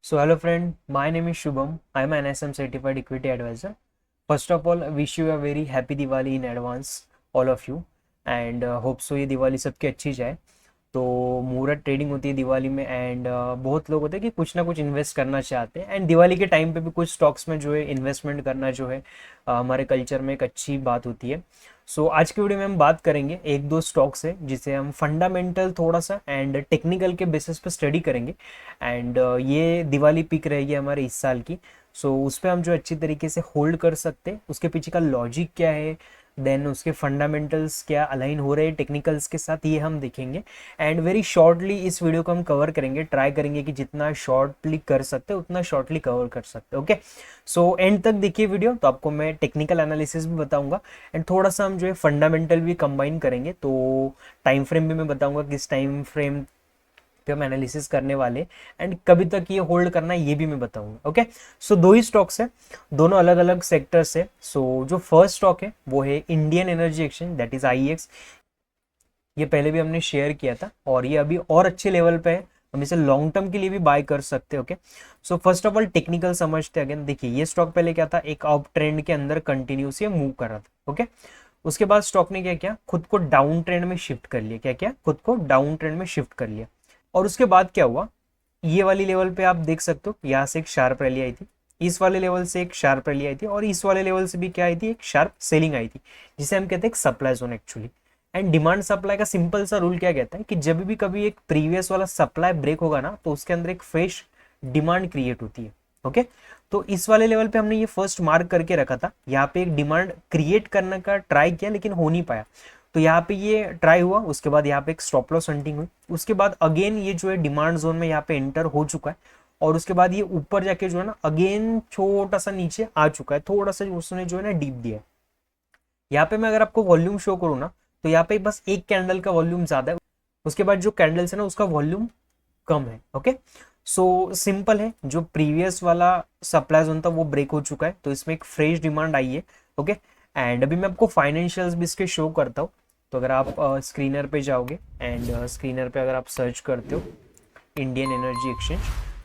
So hello friend, my name is Shubham. I am an SM certified equity advisor. First of all, wish you a very happy Diwali in advance, all of you, and hope so ये दिवाली सबकी अच्छी जाए। तो मुहूर्त trading होती है दिवाली में and बहुत लोग होते हैं कि कुछ ना कुछ इन्वेस्ट करना चाहते हैं एंड दिवाली के टाइम पे भी कुछ स्टॉक्स में जो है इन्वेस्टमेंट करना जो है हमारे कल्चर में एक अच्छी बात होती है। सो आज की वीडियो में हम बात करेंगे एक दो स्टॉक्स है जिसे हम फंडामेंटल थोड़ा सा एंड टेक्निकल के बेसिस पे स्टडी करेंगे एंड ये दिवाली पिक रहेगी हमारे इस साल की। सो उस पर हम जो अच्छी तरीके से होल्ड कर सकते हैं, उसके पीछे का लॉजिक क्या है, देन उसके फंडामेंटल्स क्या अलाइन हो रहे हैं टेक्निकल्स के साथ, ये हम देखेंगे एंड वेरी शॉर्टली इस वीडियो को हम कवर करेंगे। ट्राई करेंगे कि जितना शॉर्टली कर सकते हैं उतना शॉर्टली कवर कर सकते हैं। ओके, सो एंड तक देखिए वीडियो, तो आपको मैं टेक्निकल एनालिसिस भी बताऊंगा एंड थोड़ा सा हम जो है फंडामेंटल भी कंबाइन करेंगे। तो टाइम फ्रेम भी मैं बताऊंगा किस टाइम फ्रेम पे हम एनालिसिस करने वाले एंड कभी तक ये होल्ड करना है ये भी मैं बताऊंगा। ओके, सो दो ही स्टॉक्स है, दोनों अलग अलग सेक्टर्स है। सो जो फर्स्ट स्टॉक है वो है Indian energy exchange, that is IX. ये पहले भी हमने शेयर किया था और ये अभी और अच्छे लेवल पे है, हम इसे लॉन्ग टर्म के लिए भी बाय कर सकते हैं। Okay, so first of all technical समझते हैं। अगेन देखिए ये स्टॉक पहले क्या था, एक अप ट्रेंड के अंदर कंटिन्यूस मूव कर रहा था। ओके, उसके बाद स्टॉक ने क्या किया, खुद को डाउन ट्रेंड में शिफ्ट कर लिया। क्या किया, खुद को डाउन ट्रेंड में शिफ्ट कर लिया। और उसके बाद क्या हुआ, ये वाली लेवल पे आप देख सकते हो, यहाँ से एक शार्प रैली आई थी, इस वाले लेवल से एक शार्प रैली आई थी और इस वाले लेवल से भी क्या आई थी, एक शार्प सेलिंग आई थी, जिसे हम कहते हैं supply zone actually. And demand supply का सिंपल सा रूल क्या कहता है कि जब भी कभी एक प्रीवियस वाला सप्लाई ब्रेक होगा ना, तो उसके अंदर एक फ्रेश डिमांड क्रिएट होती है। ओके, तो इस वाले लेवल पे हमने ये फर्स्ट मार्क करके रखा था, यहाँ पे एक डिमांड क्रिएट करने का ट्राई किया लेकिन हो नहीं पाया। तो यहाँ पे ये ट्राई हुआ, उसके बाद यहाँ पे एक स्टॉप लॉस हंटिंग हुई, उसके बाद अगेन ये जो है डिमांड जोन में यहाँ पे एंटर हो चुका है और उसके बाद ये ऊपर जाके जो है ना अगेन छोटा सा नीचे आ चुका है, थोड़ा सा उसने जो है ना डीप दिया है। यहाँ पे मैं अगर आपको वॉल्यूम शो करूँ ना, तो यहाँ पे बस एक कैंडल का वॉल्यूम ज्यादा है, उसके बाद जो कैंडल्स है ना उसका वॉल्यूम कम है। ओके, सो सिंपल है, जो प्रीवियस वाला सप्लाई जोन था वो ब्रेक हो चुका है, तो इसमें एक फ्रेश डिमांड आई है। ओके, एंड अभी मैं आपको फाइनेंशियल्स भी इसके शो करता हूँ। तो अगर आप स्क्रीनर पे जाओगे एंड स्क्रीनर पे अगर आप सर्च करते हो इंडियन एनर्जी एक्सचेंज,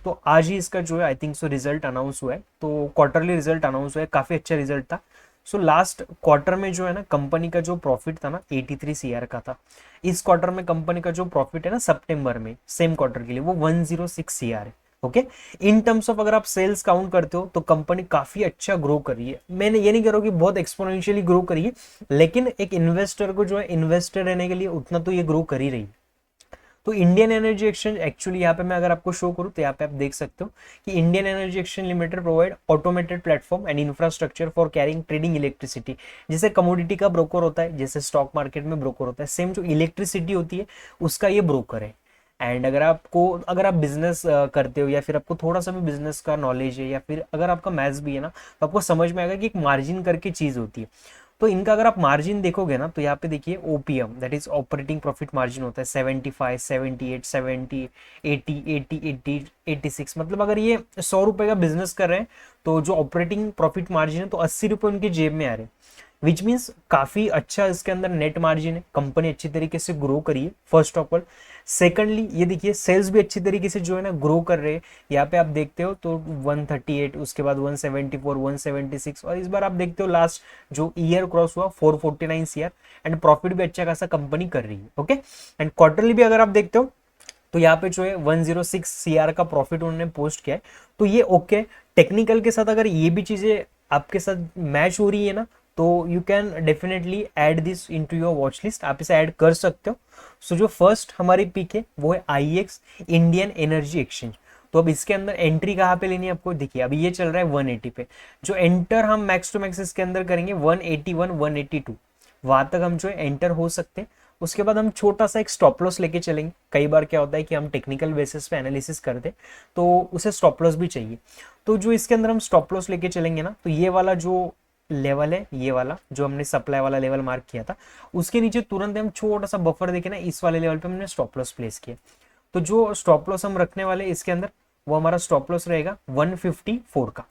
तो आज ही इसका जो है I think so result announce हुआ है। तो क्वार्टरली रिजल्ट अनाउंस हुआ है, काफी अच्छा रिजल्ट था। सो लास्ट क्वार्टर में जो है ना कंपनी का जो प्रॉफिट था ना 83 सीआर का था। इस क्वार्टर में कंपनी का जो प्रॉफिट है ना सितंबर में सेम क्वार्टर के लिए वो 106 सीआर है। ओके, इन टर्म्स ऑफ अगर आप सेल्स काउंट करते हो तो कंपनी काफी अच्छा ग्रो कर रही है। मैंने ये नहीं कह रहा हूं कि बहुत एक्सपोनेंशियली ग्रो करी है, लेकिन एक इन्वेस्टर को जो है इन्वेस्टर रहने के लिए उतना तो ये ग्रो कर ही रही है। तो इंडियन एनर्जी एक्सचेंज एक्चुअली यहाँ पे मैं अगर आपको शो करूँ तो यहाँ पे आप देख सकते हो कि Indian energy exchange limited provide automated platform and infrastructure for carrying trading electricity. जैसे कमोडिटी का ब्रोकर होता है, जैसे स्टॉक मार्केट में ब्रोकर होता है, सेम जो इलेक्ट्रिसिटी होती है उसका ये ब्रोकर है। एंड अगर आप बिजनेस करते हो या फिर आपको थोड़ा सा भी बिजनेस का नॉलेज है या फिर अगर आपका मैथ्स भी है ना, तो आपको समझ में आएगा कि एक मार्जिन करके चीज होती है। तो इनका अगर आप मार्जिन देखोगे ना, तो यहाँ पे देखिए OPM that is operating profit margin होता है 75, 78, 70, 80, 80, 80, 86। मतलब अगर ये 100 रुपए का बिजनेस कर रहे हैं तो जो ऑपरेटिंग प्रॉफिट मार्जिन है तो 80 रुपए उनकी जेब में आ रहे हैं, विच मीन्स काफी अच्छा इसके अंदर नेट मार्जिन है। कंपनी अच्छी तरीके से ग्रो करी है फर्स्ट ऑफ ऑल। सेकंडली ये देखिए सेल्स भी अच्छी तरीके से जो है ना ग्रो कर रहे हैं। यहाँ पे आप देखते हो तो 138, उसके बाद 174, 176 और इस बार आप देखते हो लास्ट जो ईयर क्रॉस हुआ 449 सीआर एंड प्रॉफिट भी अच्छा खासा कंपनी कर रही है। ओके, एंड क्वार्टरली भी अगर आप देखते हो तो यहाँ पे जो है 106 सीआर का प्रॉफिट उन्होंने पोस्ट किया है। तो ये ओके, टेक्निकल के साथ अगर ये भी चीजें आपके साथ मैच हो रही है ना, तो you can definitely add this into your watch list, आप इसे ऐड कर सकते हो। सो जो फर्स्ट हमारी पिक है वो है आईएक्स इंडियन एनर्जी एक्सचेंज। तो अब इसके अंदर एंट्री कहाँ पे लेनी है आपको, देखिए अभी ये चल रहा है 180 पे, जो एंटर हम मैक्स टू मैक्स इसके अंदर करेंगे 181, 182, वहां तक हम जो है एंटर हो सकते हैं। उसके बाद हम छोटा सा एक स्टॉप लॉस लेके चलेंगे। कई बार क्या होता है कि हम टेक्निकल बेसिस पे एनालिसिस करते तो उसे स्टॉप लॉस भी चाहिए। तो जो इसके अंदर हम स्टॉप लॉस लेके चलेंगे ना, तो ये वाला जो लेवल है, ये वाला जो हमने सप्लाई वाला लेवल मार्क किया था, उसके नीचे तुरंत हम छोटा सा बफर देके ना इस वाले लेवल पे हमने स्टॉप लॉस प्लेस किया। तो जो स्टॉप लॉस हम रखने वाले इसके अंदर वो हमारा स्टॉप लॉस रहेगा 154 का।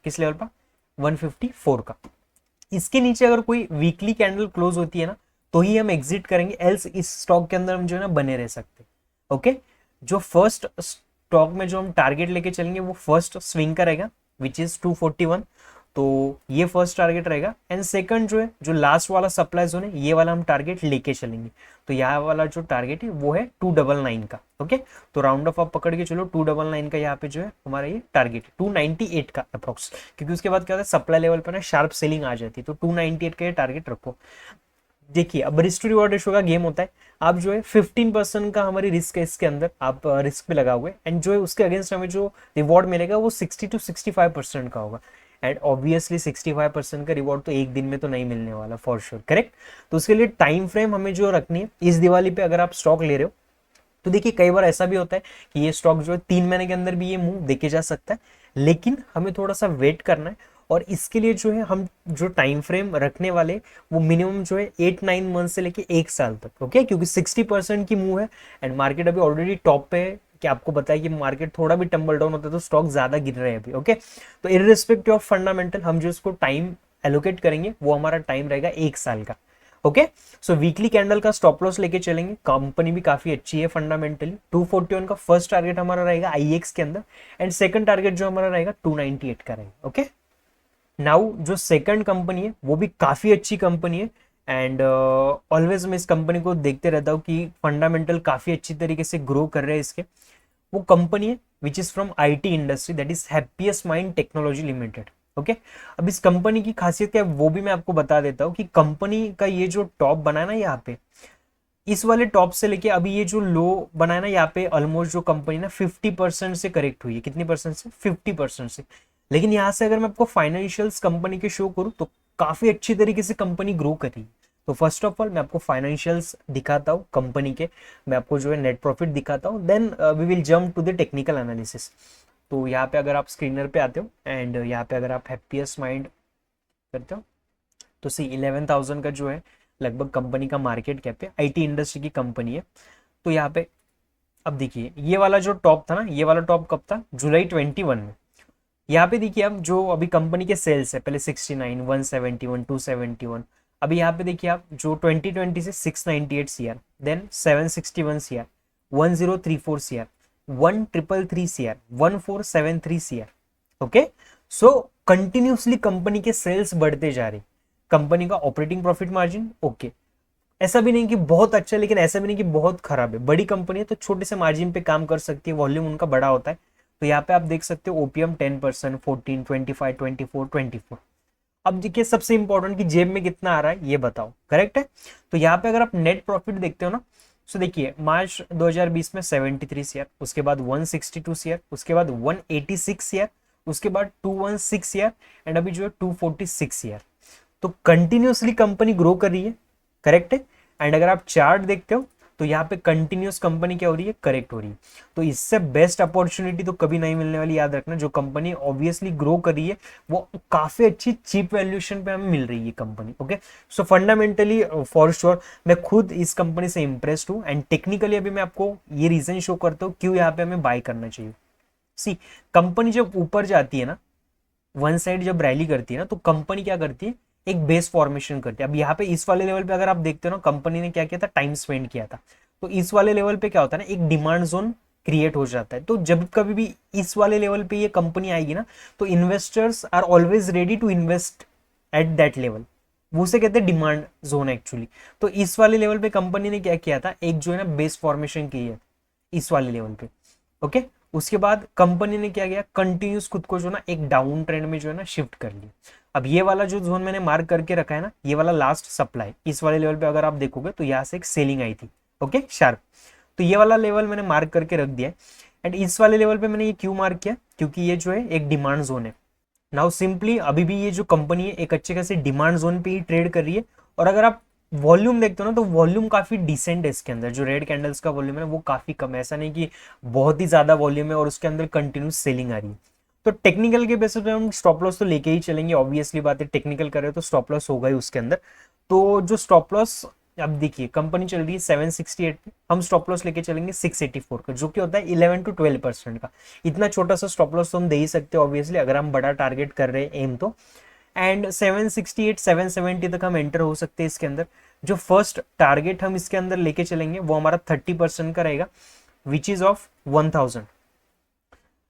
किस लेवल पर, 154 का। इसके नीचे अगर कोई वीकली कैंडल क्लोज होती है ना, तो ही हम एग्जिट करेंगे, एल्स इस स्टॉक के अंदर हम जो है ना बने रह सकते। ओके, जो फर्स्ट स्टॉक में जो हम टारगेट लेके चलेंगे वो फर्स्ट स्विंग का रहेगा विच इज 241, तो ये फर्स्ट टारगेट रहेगा। एंड सेकंड जो है, जो लास्ट वाला सप्लाई जोन है, ये वाला हम टारगेट लेके चलेंगे। तो यहाँ वाला जो टारगेट है वो है 299 का। ओके, तो राउंड ऑफ आप पकड़ के चलो 299 का यहाँ पे जो है हमारा ये टारगेट 298 का अप्रोक्स, क्योंकि उसके बाद क्या होता है सप्लाई लेवल पर ना शार्प सेलिंग आ जाती है, तो 298 का ये टारगेट रखो। देखिए अब रिस्क टू रिवॉर्ड रेशियो का गेम होता है, आप जो है 15% का हमारी रिस्क है इसके अंदर, आप रिस्क पे लगा हुए, एंड जो है उसके अगेंस्ट हमें जो रिवॉर्ड मिलेगा वो 60 to 65% का होगा। एंड ऑब्वियसली 65% का रिवॉर्ड तो एक दिन में तो नहीं मिलने वाला फॉर श्योर, करेक्ट। तो उसके लिए टाइम फ्रेम हमें जो रखनी है, इस दिवाली पे अगर आप स्टॉक ले रहे हो तो देखिए कई बार ऐसा भी होता है कि ये स्टॉक जो है 3 महीने के अंदर भी ये मुंह देखे जा सकता है, लेकिन हमें थोड़ा सा वेट करना है। और इसके लिए जो है हम जो टाइम फ्रेम रखने वाले वो मिनिमम जो है 8-9 मंथ से लेके 1 साल तक। ओके, क्योंकि 60% की मूव है एंड मार्केट अभी ऑलरेडी टॉप पे है, कि आपको बताया कि मार्केट थोड़ा भी टम्बल डाउन होता है तो स्टॉक ज्यादा गिर रहे हैं अभी। ओके, तो इररिस्पेक्टिव ऑफ फंडामेंटल हम जो इसको टाइम एलोकेट करेंगे वो हमारा टाइम रहेगा 1 साल का। ओके, सो वीकली कैंडल का स्टॉप लॉस लेके चलेंगे, कंपनी भी काफी अच्छी है फंडामेंटली। 241 का फर्स्ट टारगेट हमारा रहेगा आईएक्स के अंदर, एंड सेकंड टारगेट जो हमारा रहेगा 298 का रहेगा। ओके, नाउ जो सेकंड कंपनी है वो भी काफी अच्छी कंपनी है, एंड ऑलवेज मैं इस कंपनी को देखते रहता हूँ कि फंडामेंटल काफी अच्छी तरीके से ग्रो कर रहे हैं इसके। वो कंपनी है which is from IT industry, that is happiest mind technology limited. Okay, अब इस कंपनी की खासियत क्या है वो भी मैं आपको बता देता हूँ कि कंपनी का ये जो टॉप बना है ना यहाँ पे, इस वाले टॉप से लेके अभी ये जो लो बना है ना यहाँ पे, ऑलमोस्ट जो कंपनी ना 50% से करेक्ट हुई है। कितनी परसेंट से? 50% से। लेकिन यहाँ से अगर मैं आपको फाइनेंशियल्स कंपनी के शो करूँ तो काफी अच्छी तरीके से कंपनी ग्रो कर रही है। तो फर्स्ट ऑफ ऑल मैं आपको फाइनेंशियल्स दिखाता हूँ कंपनी के, मैं आपको जो है नेट प्रॉफिट दिखाता हूँ, then we will jump to the technical analysis. तो यहाँ पे अगर आप स्क्रीनर पे आते हो एंड यहाँ पे अगर आप हैप्पीएस्ट माइंड करते हो तो सी 11,000 का जो है लगभग कंपनी का मार्केट कैप है, आईटी इंडस्ट्री की कंपनी है। तो यहाँ पे अब देखिए ये वाला जो टॉप था ना, ये वाला टॉप कब था? जुलाई 21 में। यहाँ पे देखिए अब जो अभी कंपनी के सेल्स है, पहले 69, 171, 271, अभी यहाँ पे देखिए आप जो 2020 से 698 सीआर, देन 761 CR, 1034 CR, 1333 CR, 1473 CR. Okay, so continuously company के सेल्स बढ़ते जा रहे, कंपनी का ऑपरेटिंग प्रॉफिट मार्जिन ओके, ऐसा भी नहीं कि बहुत अच्छा है लेकिन ऐसा भी नहीं कि बहुत खराब है। बड़ी कंपनी है तो छोटे से मार्जिन पे काम कर सकती है, वॉल्यूम उनका बड़ा होता है। तो यहाँ पे आप देख सकते हो ओपीएम 10%, 14, 25, 24, 24। अब देखिए सबसे इंपॉर्टेंट कि जेब में कितना आ रहा है ये बताओ, करेक्ट है। तो यहाँ पे अगर आप नेट प्रॉफिट देखते हो ना, तो देखिए मार्च 2020 में 73 सीआर, उसके बाद 162 सीआर, उसके बाद 186 सीआर, उसके बाद 216 सीआर, एंड अभी जो है 246 सीआर। तो कंटिन्यूसली कंपनी ग्रो कर रही है, करेक्ट है। एंड अगर आप चार्ट देखते हो तो यहाँ पे कंटिन्यूस कंपनी क्या हो रही है? करेक्ट हो रही है। तो इससे बेस्ट अपॉर्चुनिटी तो कभी नहीं मिलने वाली, याद रखना। जो कंपनी ऑब्वियसली ग्रो कर रही है वो काफी अच्छी चीप वैल्यूएशन पे हमें मिल रही है company. Okay, so fundamentally for sure मैं खुद इस कंपनी से इंप्रेस्ड हूँ, एंड टेक्निकली अभी मैं आपको ये रीजन शो करता हूँ क्यों यहाँ पे हमें बाय करना चाहिए। सी, कंपनी जब ऊपर जाती है ना, वन साइड जब रैली करती है ना, तो कंपनी क्या करती है? एक बेस फॉर्मेशन करती है। अब यहाँ पे इस वाले लेवल पे अगर आप देखते हो ना, कंपनी ने क्या किया था? टाइम स्पेंड किया था। तो इस वाले लेवल पे क्या होता है ना, एक डिमांड जोन क्रिएट हो जाता है। तो जब कभी भी इस वाले लेवल पे ये कंपनी आएगी ना, तो investors are always ready to invest at that level. वो उसे कहते हैं डिमांड जोन एक्चुअली। तो इस वाले लेवल पे कंपनी ने क्या किया था? एक जो है ना बेस फॉर्मेशन की है इस वाले लेवल पे। ओके, उसके बाद कंपनी ने क्या किया? कंटिन्यूस खुद को जो ना एक डाउन ट्रेंड में जो है ना शिफ्ट कर लिया। अब ये वाला जो जोन मैंने मार्क करके रखा है ना, ये वाला लास्ट सप्लाई, इस वाले लेवल पे अगर आप देखोगे तो यहाँ से एक सेलिंग आई थी। Okay, sharp. तो ये वाला लेवल मैंने मार्क करके रख दिया है। एंड इस वाले लेवल पे मैंने ये क्यों मार्क किया? क्योंकि ये जो है एक डिमांड जोन है। नाउ सिंपली अभी भी ये जो कंपनी है एक अच्छे खासे डिमांड जोन पे ही ट्रेड कर रही है। और अगर आप वॉल्यूम देखते हो ना, तो वॉल्यूम काफी डिसेंट है इसके अंदर। जो रेड कैंडल्स का वॉल्यूम है ना वो काफी कम है, ऐसा नहीं कि बहुत ही ज्यादा वॉल्यूम है और उसके अंदर कंटिन्यूस सेलिंग आ रही है। तो टेक्निकल के बेसिस पे हम स्टॉप लॉस तो लेके ही चलेंगे, ऑब्वियसली बात है। टेक्निकल कर रहे हो तो स्टॉप लॉस होगा ही उसके अंदर। तो जो स्टॉप लॉस, अब देखिए कंपनी चल रही है 768 पे, हम स्टॉप लॉस लेके चलेंगे 684 का, जो कि होता है 11 to 12% का। इतना छोटा सा स्टॉप लॉस तो हम दे ही सकते हैं ऑब्वियसली, अगर हम बड़ा टारगेट कर रहे हैं एम तो। एंड 768, 770 तक हम एंटर हो सकते हैं इसके अंदर। जो फर्स्ट टारगेट हम इसके अंदर लेके चलेंगे वो हमारा 30% का रहेगा, विच इज ऑफ 1000।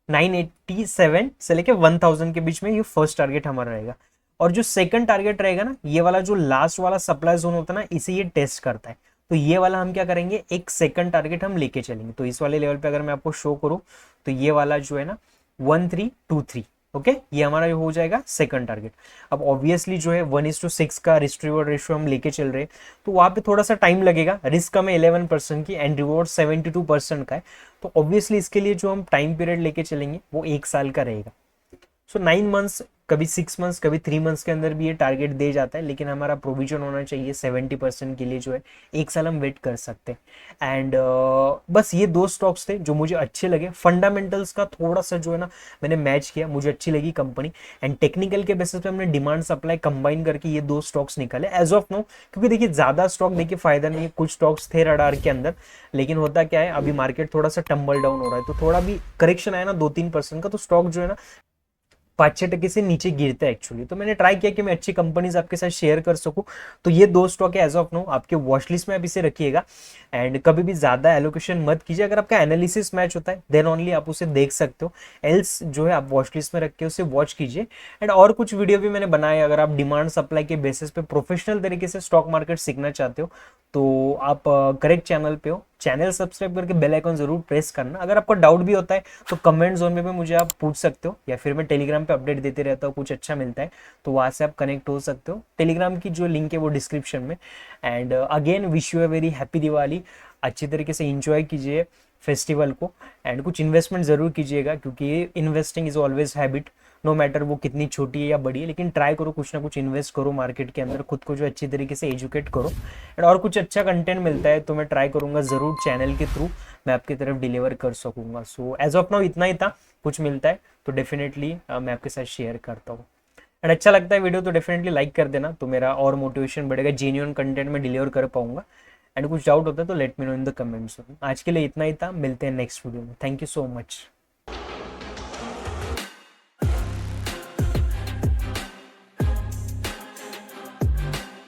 987 से लेके 1000 के बीच में ये फर्स्ट टारगेट हमारा रहेगा। और जो सेकंड टारगेट रहेगा ना, ये वाला जो लास्ट वाला सप्लाई जोन होता है ना, इसे ये टेस्ट करता है। तो ये वाला हम क्या करेंगे, एक सेकंड टारगेट हम लेके चलेंगे। तो इस वाले लेवल पे अगर मैं आपको शो करूं तो ये वाला जो है ना 1323, ओके, ये हमारा हो जाएगा सेकंड टारगेट। अब ऑब्वियसली जो है 1:6 का रिस्क रिवॉर्ड रेशियो हम लेके चल रहे हैं, तो वहां पे थोड़ा सा टाइम लगेगा। रिस्क कम है 11% की एंड रिवॉर्ड 72% का है, तो ऑब्वियसली इसके लिए जो हम टाइम पीरियड लेके चलेंगे वो 1 साल का रहेगा। सो 9 मंथ्स, कभी 6 मंथ्स, कभी 3 मंथ्स के अंदर भी ये टारगेट दे जाता है, लेकिन हमारा प्रोविजन होना चाहिए 70% के लिए, जो है 1 साल हम वेट कर सकते हैं। एंड बस ये दो स्टॉक्स थे जो मुझे अच्छे लगे। फंडामेंटल्स का थोड़ा सा जो है ना मैंने मैच किया, मुझे अच्छी लगी कंपनी। एंड टेक्निकल के बेसिस पे हमने डिमांड सप्लाई कंबाइन करके ये दो स्टॉक्स निकाले एज ऑफ नो। क्योंकि देखिए ज्यादा स्टॉक देखिए फायदा नहीं है, कुछ स्टॉक्स थे रडार के अंदर, लेकिन होता क्या है अभी मार्केट थोड़ा सा टम्बल डाउन हो रहा है, तो थोड़ा भी करेक्शन आया ना 2-3% का, तो स्टॉक जो है ना 5-6% से नीचे गिरता है एक्चुअली। तो मैंने ट्राई किया कि मैं अच्छी कंपनीज आपके साथ शेयर कर सकूं। तो ये दो स्टॉक है एज ऑफ नो, आपके वॉच लिस्ट में आप इसे रखिएगा। एंड कभी भी ज्यादा एलोकेशन मत कीजिए, अगर आपका एनालिसिस मैच होता है देन ओनली आप उसे देख सकते हो, एल्स जो है आप वॉच लिस्ट में रख के उसे वॉच कीजिए। एंड और कुछ वीडियो भी मैंने बनाए, अगर आप डिमांड सप्लाई के बेसिस पे प्रोफेशनल तरीके से स्टॉक मार्केट सीखना चाहते हो तो आप करेक्ट चैनल पे हो। चैनल सब्सक्राइब करके बेल आइकन जरूर प्रेस करना। अगर आपको डाउट भी होता है तो कमेंट जोन में भी मुझे आप पूछ सकते हो, या फिर मैं टेलीग्राम पे अपडेट देते रहता हूँ, कुछ अच्छा मिलता है तो वहां से आप कनेक्ट हो सकते हो। टेलीग्राम की जो लिंक है वो डिस्क्रिप्शन में। And again wish you a very happy Diwali. अच्छी तरीके से इंजॉय कीजिए फेस्टिवल को, एंड कुछ इन्वेस्टमेंट जरूर कीजिएगा, क्योंकि investing is always habit, no matter वो कितनी छोटी है या बड़ी है, लेकिन ट्राई करो कुछ ना कुछ इन्वेस्ट करो मार्केट के अंदर, खुद को जो अच्छी तरीके से एजुकेट करो। एंड और कुछ अच्छा कंटेंट मिलता है तो मैं ट्राई करूंगा जरूर चैनल के थ्रू मैं आपकी तरफ डिलीवर कर सकूंगा। सो एज ऑफ नाउ इतना ही था, कुछ मिलता है तो डेफिनेटली मैं आपके साथ शेयर करता हूँ। एंड अच्छा लगता है वीडियो तो डेफिनेटली लाइक कर देना, तो मेरा और मोटिवेशन बढ़ेगा, जेन्युइन कंटेंट में डिलीवर कर पाऊंगा। एंड कुछ डाउट होता है तो let me know in the comments. आज के लिए इतना ही था, मिलते हैं नेक्स्ट वीडियो में। Thank you so much.